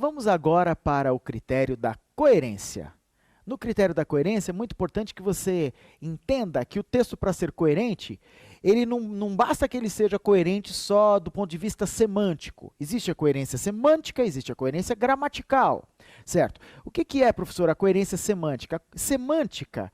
Vamos agora para o critério da coerência. No critério da coerência, é muito importante que você entenda que o texto, para ser coerente, ele não basta que ele seja coerente só do ponto de vista semântico. Existe a coerência semântica, existe a coerência gramatical, certo? O que é, professor, a coerência semântica? Semântica,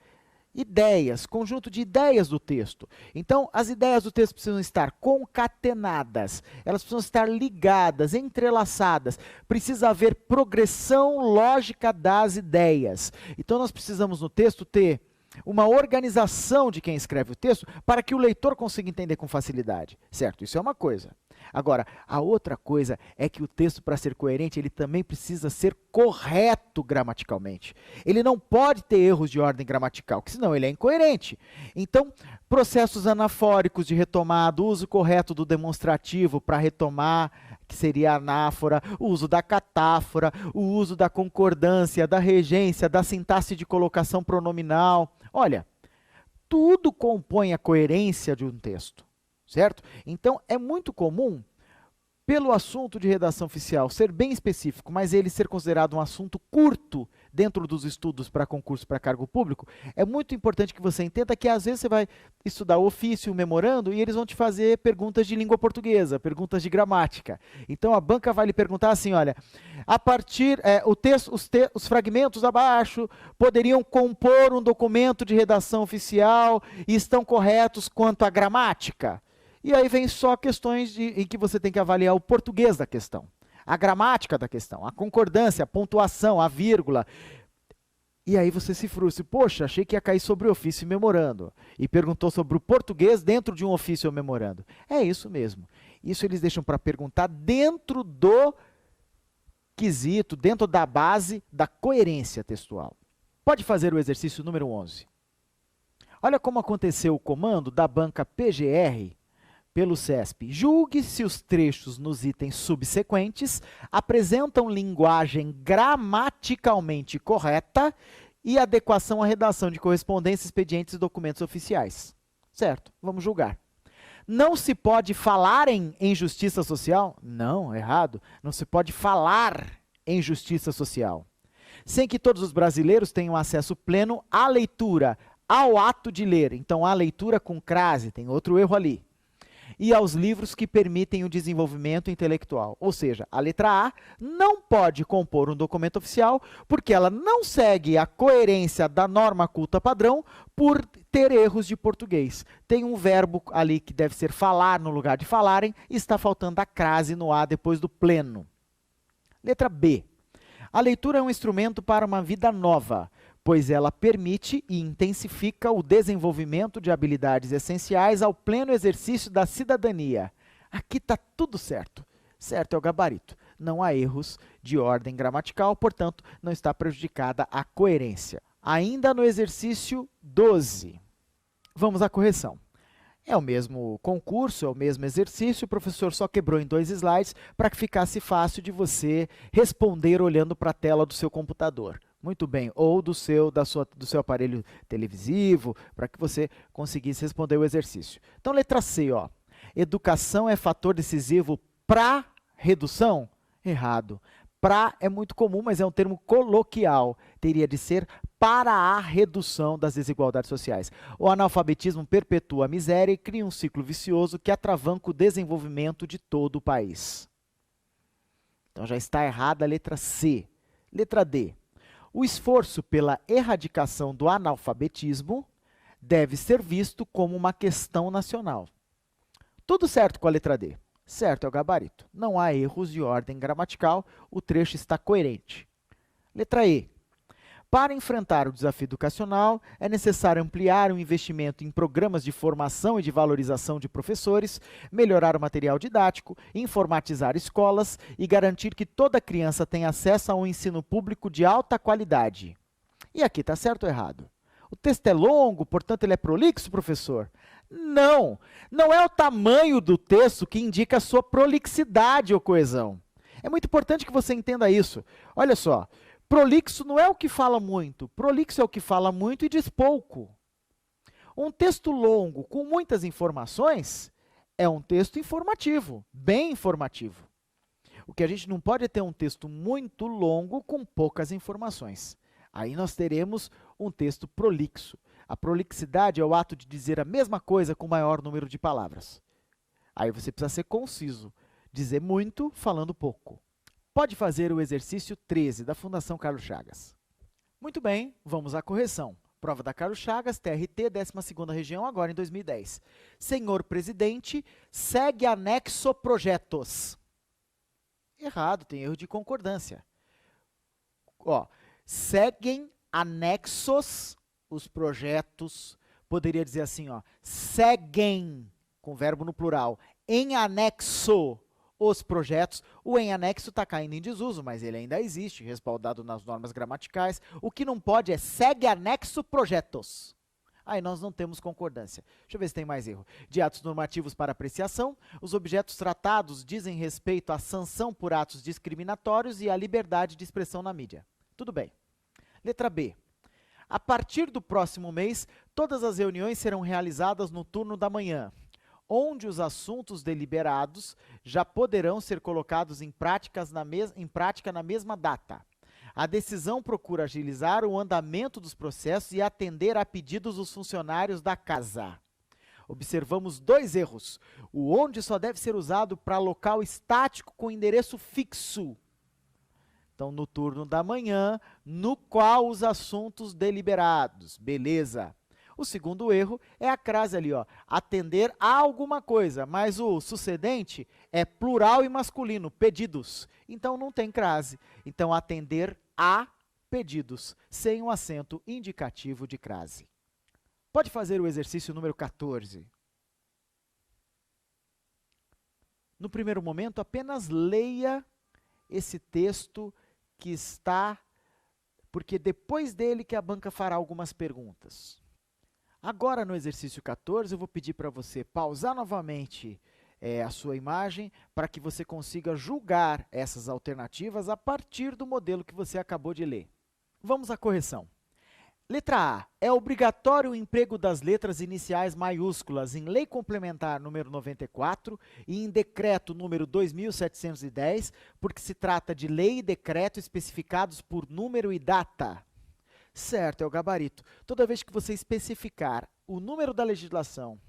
ideias, conjunto de ideias do texto. Então, as ideias do texto precisam estar concatenadas, elas precisam estar ligadas, entrelaçadas. Precisa haver progressão lógica das ideias. Então, nós precisamos no texto ter uma organização de quem escreve o texto para que o leitor consiga entender com facilidade, certo? Isso é uma coisa. Agora, a outra coisa é que o texto, para ser coerente, ele também precisa ser correto gramaticalmente. Ele não pode ter erros de ordem gramatical, que senão ele é incoerente. Então, processos anafóricos de retomada, o uso correto do demonstrativo para retomar, que seria a anáfora, o uso da catáfora, o uso da concordância, da regência, da sintaxe de colocação pronominal. Olha, tudo compõe a coerência de um texto, certo? Então, é muito comum, pelo assunto de redação oficial ser bem específico, mas ele ser considerado um assunto curto dentro dos estudos para concurso para cargo público, é muito importante que você entenda que às vezes você vai estudar o ofício, o memorando, e eles vão te fazer perguntas de língua portuguesa, perguntas de gramática. Então a banca vai lhe perguntar assim, olha, a partir, os fragmentos abaixo poderiam compor um documento de redação oficial e estão corretos quanto à gramática? E aí vem só questões em que você tem que avaliar o português da questão, a gramática da questão, a concordância, a pontuação, a vírgula. E aí você se frustra. Poxa, achei que ia cair sobre o ofício e memorando. E perguntou sobre o português dentro de um ofício ou memorando. É isso mesmo. Isso eles deixam para perguntar dentro do quesito, dentro da base da coerência textual. Pode fazer o exercício número 11. Olha como aconteceu o comando da banca PGR pelo CESP. Julgue se os trechos nos itens subsequentes apresentam linguagem gramaticalmente correta e adequação à redação de correspondência, expedientes e documentos oficiais. Certo, vamos julgar. Não se pode falar em justiça social? Não, errado. Não se pode falar em justiça social. Sem que todos os brasileiros tenham acesso pleno à leitura, ao ato de ler. Então, a leitura com crase, tem outro erro ali. E aos livros que permitem o desenvolvimento intelectual. Ou seja, a letra A não pode compor um documento oficial porque ela não segue a coerência da norma culta padrão por ter erros de português. Tem um verbo ali que deve ser falar no lugar de falarem e está faltando a crase no A depois do pleno. Letra B. A leitura é um instrumento para uma vida nova, pois ela permite e intensifica o desenvolvimento de habilidades essenciais ao pleno exercício da cidadania. Aqui está tudo certo. Certo é o gabarito. Não há erros de ordem gramatical, portanto, não está prejudicada a coerência. Ainda no exercício 12. Vamos à correção. É o mesmo concurso, é o mesmo exercício, o professor só quebrou em 2 slides para que ficasse fácil de você responder olhando para a tela do seu computador. Muito bem, ou do seu aparelho televisivo, para que você conseguisse responder o exercício. Então, letra C, ó. Educação é fator decisivo para redução? Errado. Para é muito comum, mas é um termo coloquial. Teria de ser para a redução das desigualdades sociais. O analfabetismo perpetua a miséria e cria um ciclo vicioso que atravanca o desenvolvimento de todo o país. Então, já está errada a letra C. Letra D. O esforço pela erradicação do analfabetismo deve ser visto como uma questão nacional. Tudo certo com a letra D. Certo é o gabarito. Não há erros de ordem gramatical, o trecho está coerente. Letra E. Para enfrentar o desafio educacional, é necessário ampliar o investimento em programas de formação e de valorização de professores, melhorar o material didático, informatizar escolas e garantir que toda criança tenha acesso a um ensino público de alta qualidade. E aqui está certo ou errado? O texto é longo, portanto ele é prolixo, professor? Não, não é o tamanho do texto que indica a sua prolixidade ou coesão. É muito importante que você entenda isso. Olha só, prolixo não é o que fala muito, prolixo é o que fala muito e diz pouco. Um texto longo com muitas informações é um texto informativo, bem informativo. O que a gente não pode é ter um texto muito longo com poucas informações. Aí nós teremos um texto prolixo. A prolixidade é o ato de dizer a mesma coisa com maior número de palavras. Aí você precisa ser conciso, dizer muito falando pouco. Pode fazer o exercício 13 da Fundação Carlos Chagas. Muito bem, vamos à correção. Prova da Carlos Chagas, TRT, 12ª região, agora em 2010. Senhor presidente, segue anexo projetos. Errado, tem erro de concordância. Ó, seguem anexos os projetos. Poderia dizer assim, ó, seguem, com verbo no plural, em anexo os projetos. O em anexo está caindo em desuso, mas ele ainda existe, respaldado nas normas gramaticais. O que não pode é segue anexo projetos. Aí nós não temos concordância. Deixa eu ver se tem mais erro. De atos normativos para apreciação, os objetos tratados dizem respeito à sanção por atos discriminatórios e à liberdade de expressão na mídia. Tudo bem. Letra B. A partir do próximo mês, todas as reuniões serão realizadas no turno da manhã, onde os assuntos deliberados já poderão ser colocados em prática na mesma data. A decisão procura agilizar o andamento dos processos e atender a pedidos dos funcionários da casa. Observamos dois erros. O onde só deve ser usado para local estático com endereço fixo. Então, no turno da manhã, no qual os assuntos deliberados. Beleza. O segundo erro é a crase ali, ó, atender a alguma coisa, mas o sucedente é plural e masculino, pedidos. Então, não tem crase. Então, atender a pedidos, sem um acento indicativo de crase. Pode fazer o exercício número 14. No primeiro momento, apenas leia esse texto que está, porque depois dele que a banca fará algumas perguntas. Agora, no exercício 14, eu vou pedir para você pausar novamente a sua imagem para que você consiga julgar essas alternativas a partir do modelo que você acabou de ler. Vamos à correção. Letra A. É obrigatório o emprego das letras iniciais maiúsculas em Lei Complementar número 94 e em Decreto número 2710, porque se trata de lei e decreto especificados por número e data. Certo, é o gabarito. Toda vez que você especificar o número da legislação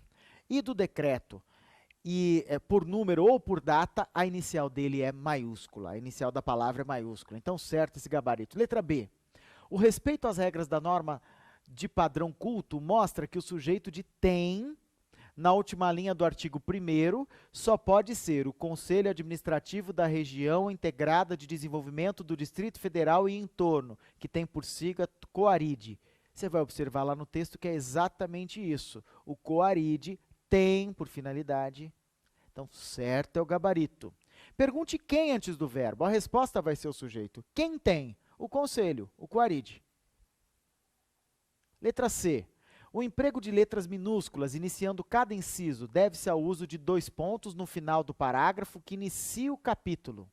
e do decreto, e por número ou por data, a inicial dele é maiúscula, a inicial da palavra é maiúscula. Então, certo esse gabarito. Letra B. O respeito às regras da norma de padrão culto mostra que o sujeito de tem, na última linha do artigo 1º, só pode ser o Conselho Administrativo da Região Integrada de Desenvolvimento do Distrito Federal e entorno, que tem por sigla COARID. Você vai observar lá no texto que é exatamente isso. O COARID tem por finalidade. Então, certo é o gabarito. Pergunte quem antes do verbo. A resposta vai ser o sujeito. Quem tem? O conselho, o COARID. Letra C. O emprego de letras minúsculas, iniciando cada inciso, deve-se ao uso de 2 pontos no final do parágrafo que inicia o capítulo.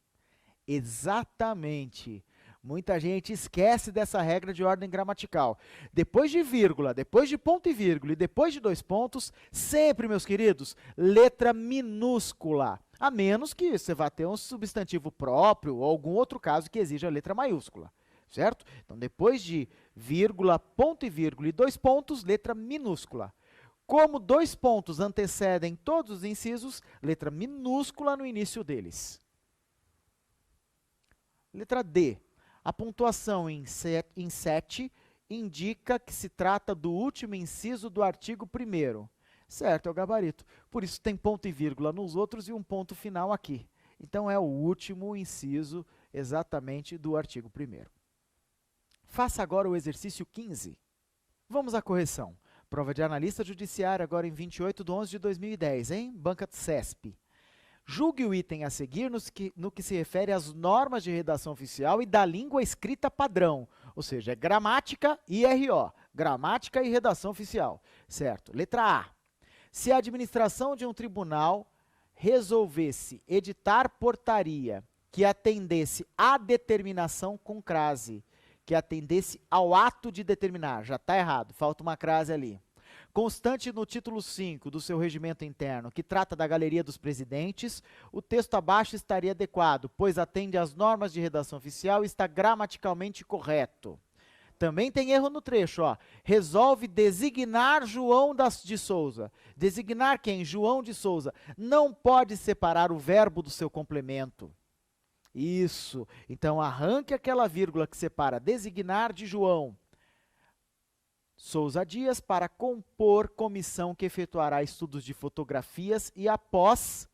Exatamente. Muita gente esquece dessa regra de ordem gramatical. Depois de vírgula, depois de ponto e vírgula e depois de 2 pontos, sempre, meus queridos, letra minúscula. A menos que você vá ter um substantivo próprio ou algum outro caso que exija letra maiúscula, certo? Então, depois de vírgula, ponto e vírgula e 2 pontos, letra minúscula. Como 2 pontos antecedem todos os incisos, letra minúscula no início deles. Letra D. A pontuação em 7 indica que se trata do último inciso do artigo 1º. Certo, é o gabarito. Por isso tem ponto e vírgula nos outros e um ponto final aqui. Então, é o último inciso exatamente do artigo 1º. Faça agora o exercício 15. Vamos à correção. Prova de analista judiciário agora em 28/11/2010, hein? Banca do CESP. Julgue o item a seguir no que se refere às normas de redação oficial e da língua escrita padrão, ou seja, é gramática e RO, gramática e redação oficial, certo? Letra A. Se a administração de um tribunal resolvesse editar portaria que atendesse à determinação com crase, que atendesse ao ato de determinar, já está errado, falta uma crase ali. Constante no título 5 do seu regimento interno, que trata da galeria dos presidentes, o texto abaixo estaria adequado, pois atende às normas de redação oficial e está gramaticalmente correto. Também tem erro no trecho, ó. Resolve designar João de Souza. Designar quem? João de Souza. Não pode separar o verbo do seu complemento. Isso. Então, arranque aquela vírgula que separa designar de João Souza Dias para compor comissão que efetuará estudos de fotografias e, após,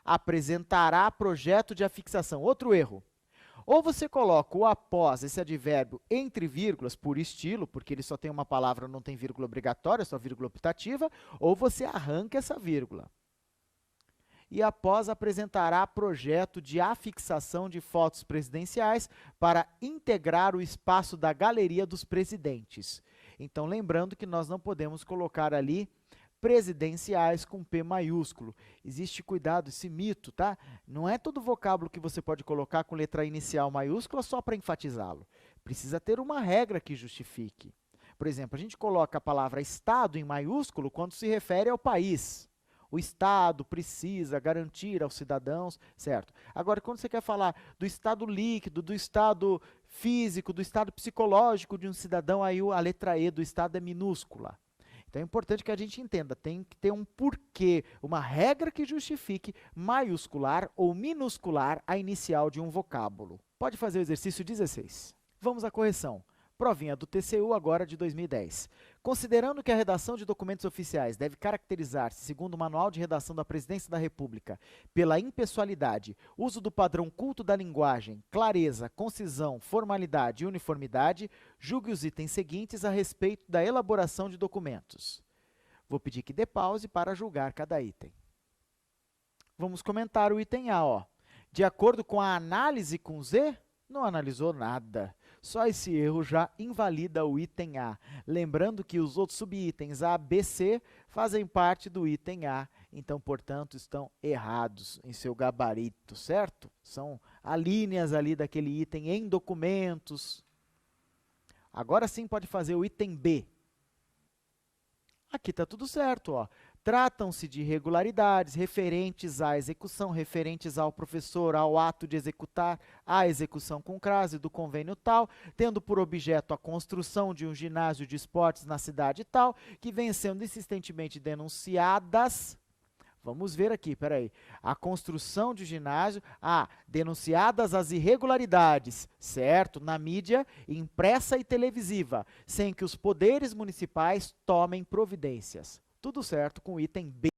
apresentará projeto de afixação. Outro erro. Ou você coloca o após, esse advérbio, entre vírgulas, por estilo, porque ele só tem uma palavra, não tem vírgula obrigatória, só vírgula optativa, ou você arranca essa vírgula. E após apresentará projeto de afixação de fotos presidenciais para integrar o espaço da galeria dos presidentes. Então, lembrando que nós não podemos colocar ali presidenciais com P maiúsculo. Existe, cuidado, esse mito, tá? Não é todo vocábulo que você pode colocar com letra inicial maiúscula só para enfatizá-lo. Precisa ter uma regra que justifique. Por exemplo, a gente coloca a palavra Estado em maiúsculo quando se refere ao país. O Estado precisa garantir aos cidadãos, certo? Agora, quando você quer falar do estado líquido, do estado físico, do estado psicológico de um cidadão, aí a letra E do Estado é minúscula. Então é importante que a gente entenda, tem que ter um porquê, uma regra que justifique maiuscular ou minuscular a inicial de um vocábulo. Pode fazer o exercício 16. Vamos à correção. Provinha do TCU agora de 2010. Considerando que a redação de documentos oficiais deve caracterizar-se, segundo o Manual de Redação da Presidência da República, pela impessoalidade, uso do padrão culto da linguagem, clareza, concisão, formalidade e uniformidade, julgue os itens seguintes a respeito da elaboração de documentos. Vou pedir que dê pause para julgar cada item. Vamos comentar o item A, ó. De acordo com a análise com Z, não analisou nada. Só esse erro já invalida o item A. Lembrando que os outros subitens A, B, C fazem parte do item A, então, portanto, estão errados em seu gabarito, certo? São alíneas ali daquele item em documentos. Agora sim pode fazer o item B. Aqui está tudo certo, ó. Tratam-se de irregularidades referentes à execução, referentes ao professor, ao ato de executar, à execução com crase do convênio tal, tendo por objeto a construção de um ginásio de esportes na cidade tal, que vem sendo insistentemente denunciadas. Vamos ver aqui, peraí. A construção de ginásio, denunciadas as irregularidades, certo? Na mídia impressa e televisiva, sem que os poderes municipais tomem providências. Tudo certo com o item B.